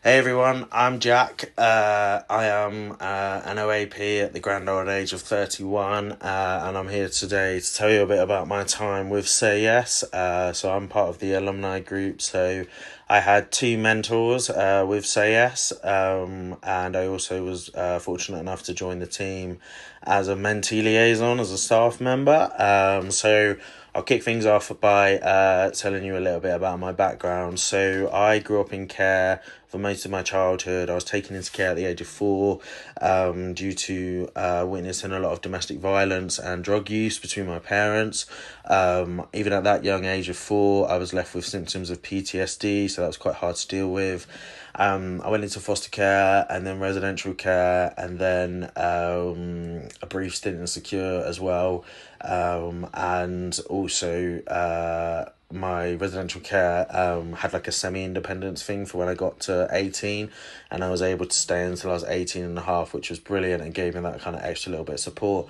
Hey everyone, I'm Jack. I am an OAP at the grand old age of 31, and I'm here today to tell you a bit about my time with Say Yes. So I'm part of the alumni group, so I had two mentors with Say Yes, and I also was fortunate enough to join the team as a mentee liaison, as a staff member. So I'll kick things off by telling you a little bit about my background. So I grew up in care for most of my childhood. I was taken into care at the age of 4 due to witnessing a lot of domestic violence and drug use between my parents. Even at that young age of 4, I was left with symptoms of PTSD, so that was quite hard to deal with. I went into foster care and then residential care and then a brief stint in secure as well. And also my residential care had like a semi-independence thing for when I got to 18, and I was able to stay until I was 18 and a half, which was brilliant and gave me that kind of extra little bit of support.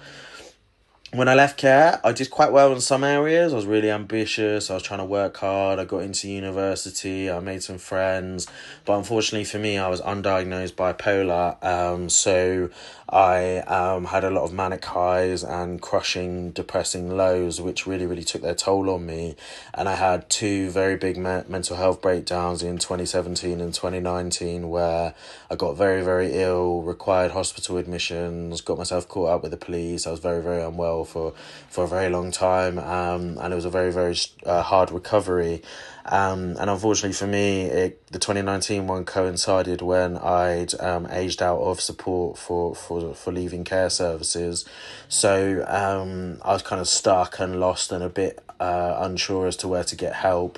When I left care, I did quite well in some areas. I was really ambitious. I was trying to work hard. I got into university. I made some friends. But unfortunately for me, I was undiagnosed bipolar. So I had a lot of manic highs and crushing, depressing lows, which really, really took their toll on me. And I had two very big mental health breakdowns in 2017 and 2019 where I got very, very ill, required hospital admissions, got myself caught up with the police. I was very, very unwell for a very long time, and it was a very, very hard recovery. And unfortunately for me, the 2019 one coincided when I'd aged out of support for leaving care services. So I was kind of stuck and lost and a bit unsure as to where to get help.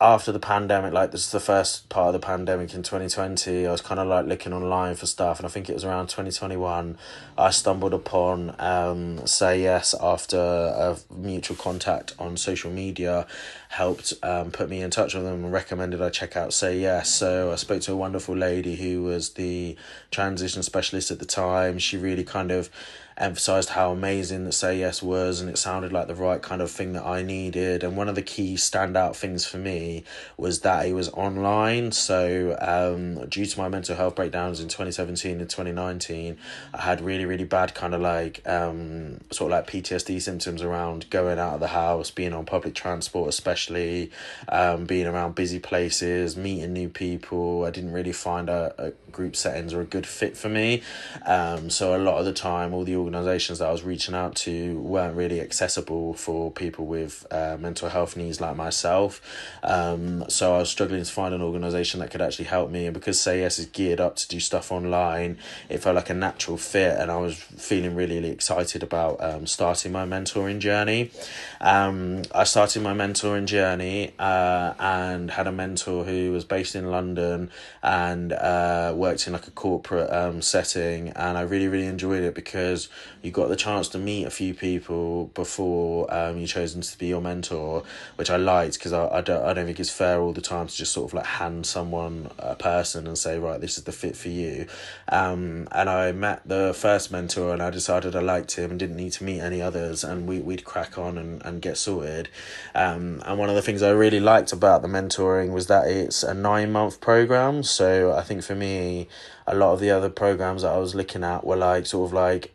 After the pandemic, like this is the first part of the pandemic in 2020, I was kind of like looking online for stuff, and I think it was around 2021 I stumbled upon Say Yes after a mutual contact on social media helped put me in touch with them and recommended I check out Say Yes. So I spoke to a wonderful lady who was the transition specialist at the time. She really kind of emphasized how amazing that Say Yes was, and it sounded like the right kind of thing that I needed. And one of the key standout things for me was that it was online. So due to my mental health breakdowns in 2017 and 2019, I had really, really bad kind of like sort of like PTSD symptoms around going out of the house, being on public transport, especially being around busy places, meeting new people. I didn't really find a group settings were a good fit for me. So a lot of the time, all the organisations that I was reaching out to weren't really accessible for people with mental health needs like myself. So I was struggling to find an organisation that could actually help me. And because Say Yes is geared up to do stuff online, it felt like a natural fit, and I was feeling really, really excited about starting my mentoring journey. I started my mentoring journey and had a mentor who was based in London and worked in like a corporate setting, and I really, really enjoyed it because you got the chance to meet a few people before you chosen to be your mentor, which I liked because I don't think it's fair all the time to just sort of like hand someone a person and say, right, this is the fit for you. And I met the first mentor and I decided I liked him and didn't need to meet any others, and we'd crack on and get sorted. And one of the things I really liked about the mentoring was that it's a 9-month program. So I think for me, a lot of the other programs that I was looking at were like sort of like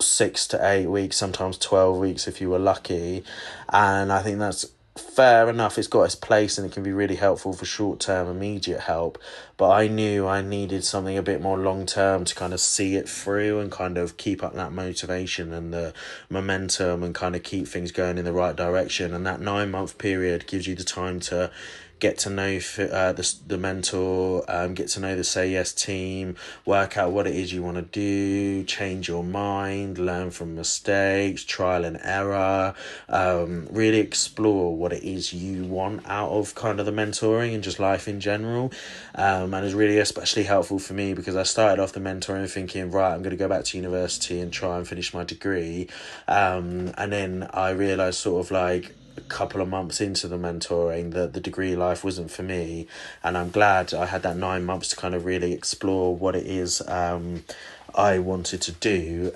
6 to 8 weeks, sometimes 12 weeks if you were lucky. And I think that's fair enough. It's got its place and it can be really helpful for short-term immediate help, but I knew I needed something a bit more long-term to kind of see it through and kind of keep up that motivation and the momentum and kind of keep things going in the right direction. And that 9-month period gives you the time to get to know the mentor, get to know the Say Yes team, work out what it is you want to do, change your mind, learn from mistakes, trial and error, really explore what it is you want out of kind of the mentoring and just life in general. And it's really especially helpful for me because I started off the mentoring thinking, right, I'm going to go back to university and try and finish my degree. And then I realised sort of like a couple of months into the mentoring that the degree life wasn't for me, and I'm glad I had that 9 months to kind of really explore what it is I wanted to do,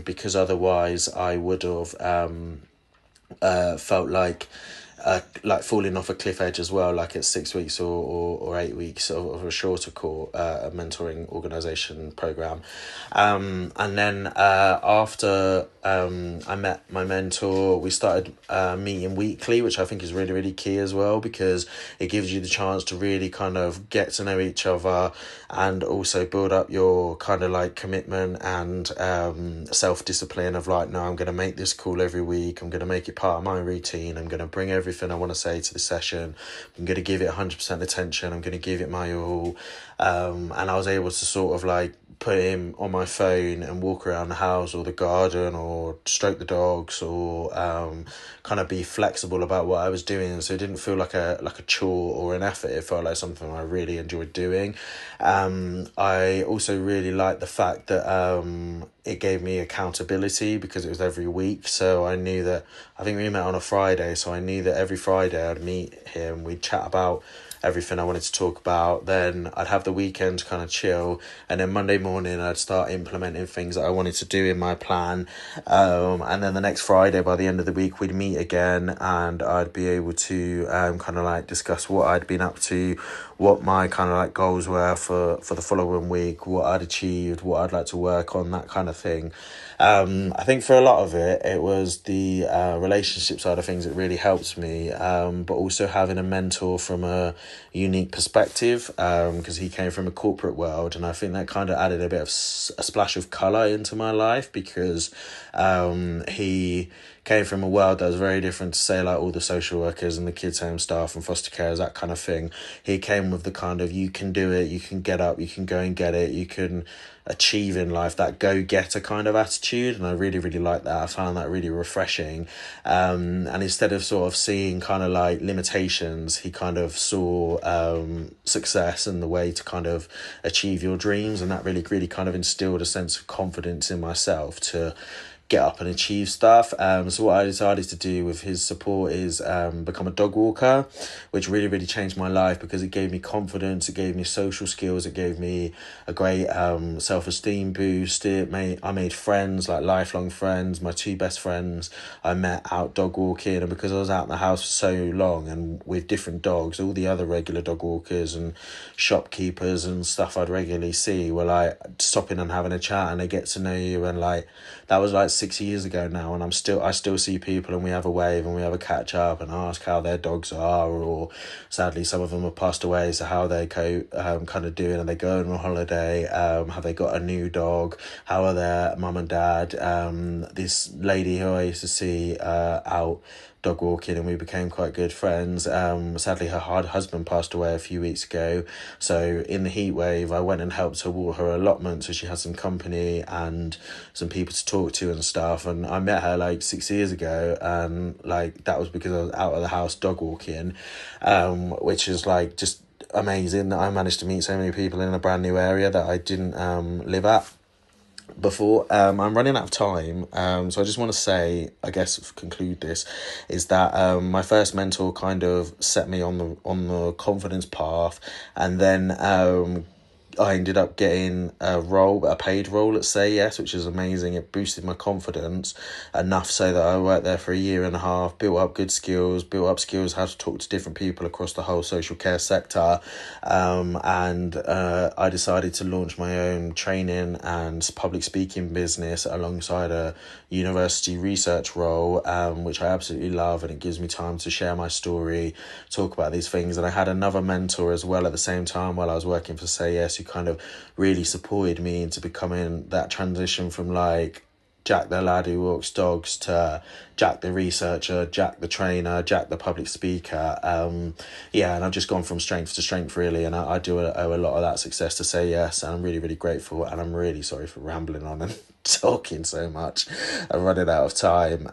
because otherwise I would have felt like like falling off a cliff edge as well, like it's 6 weeks or 8 weeks of a shorter course, a mentoring organization program. And then after I met my mentor, we started meeting weekly, which I think is really, really key as well, because it gives you the chance to really kind of get to know each other and also build up your kind of like commitment and self-discipline of like, no, I'm going to make this call every week. I'm going to make it part of my routine. I'm going to bring everything I want to say to the session. I'm going to give it 100% attention. I'm going to give it my all. And I was able to sort of like put him on my phone and walk around the house or the garden or stroke the dogs or kind of be flexible about what I was doing, so it didn't feel like a chore or an effort. It felt like something I really enjoyed doing. I also really liked the fact that it gave me accountability because it was every week, so I knew that, I think we met on a Friday, so I knew that every Friday I'd meet him, we'd chat about everything I wanted to talk about. Then I'd have the weekend to kind of chill, and then Monday morning I'd start implementing things that I wanted to do in my plan. And then the next Friday, by the end of the week, we'd meet again, and I'd be able to kind of like discuss what I'd been up to, what my kind of like goals were for the following week, what I'd achieved, what I'd like to work on, that kind of thing. I think for a lot of it, it was the relationship side of things that really helped me, but also having a mentor from a unique perspective, because he came from a corporate world, and I think that kind of added a bit of a splash of colour into my life, because he came from a world that was very different to, say, like all the social workers and the kids home staff and foster carers, that kind of thing. He came with the kind of, you can do it, you can get up, you can go and get it, you can achieve in life, that go-getter kind of attitude, and I really, really like that. I found that really refreshing. And instead of sort of seeing kind of like limitations, he kind of saw success and the way to kind of achieve your dreams, and that really, really kind of instilled a sense of confidence in myself to get up and achieve stuff. So what I decided to do with his support is become a dog walker, which really, really changed my life, because it gave me confidence, it gave me social skills, it gave me a great self-esteem boost. I made friends, like lifelong friends. My two best friends I met out dog walking, and because I was out in the house for so long and with different dogs, all the other regular dog walkers and shopkeepers and stuff I'd regularly see were like stopping and having a chat, and they get to know you, and like that was like 6 years ago now, and I still see people, and we have a wave and we have a catch up and ask how their dogs are, or sadly some of them have passed away, so how they kind of doing, and they go on holiday, have they got a new dog, how are their mum and dad. This lady who I used to see out dog walking, and we became quite good friends. Sadly her husband passed away a few weeks ago, so in the heat wave I went and helped her water her allotment, so she had some company and some people to talk to and stuff. And I met her like 6 years ago, and like that was because I was out of the house dog walking, which is like just amazing that I managed to meet so many people in a brand new area that I didn't live at before. I'm running out of time, so I just want to say, I guess conclude this, is that my first mentor kind of set me on the confidence path, and then I ended up getting a paid role at Say Yes, which is amazing. It boosted my confidence enough so that I worked there for a year and a half, built up skills how to talk to different people across the whole social care sector. And I decided to launch my own training and public speaking business alongside a university research role, which I absolutely love, and it gives me time to share my story, talk about these things. And I had another mentor as well at the same time while I was working for Say Yes, who kind of really supported me into becoming that transition from like Jack the lad who walks dogs to Jack the researcher, Jack the trainer, Jack the public speaker. And I've just gone from strength to strength, really, and I do owe a lot of that success to Say Yes, and I'm really, really grateful, and I'm really sorry for rambling on and talking so much. I'm running out of time.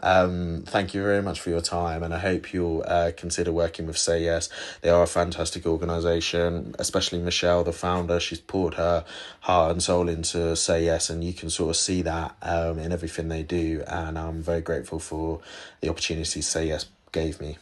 Thank you very much for your time, and I hope you'll consider working with Say Yes. They are a fantastic organisation, especially Michelle, the founder. She's poured her heart and soul into Say Yes, and you can sort of see that in everything they do, and I'm very grateful for the opportunity Say Yes gave me.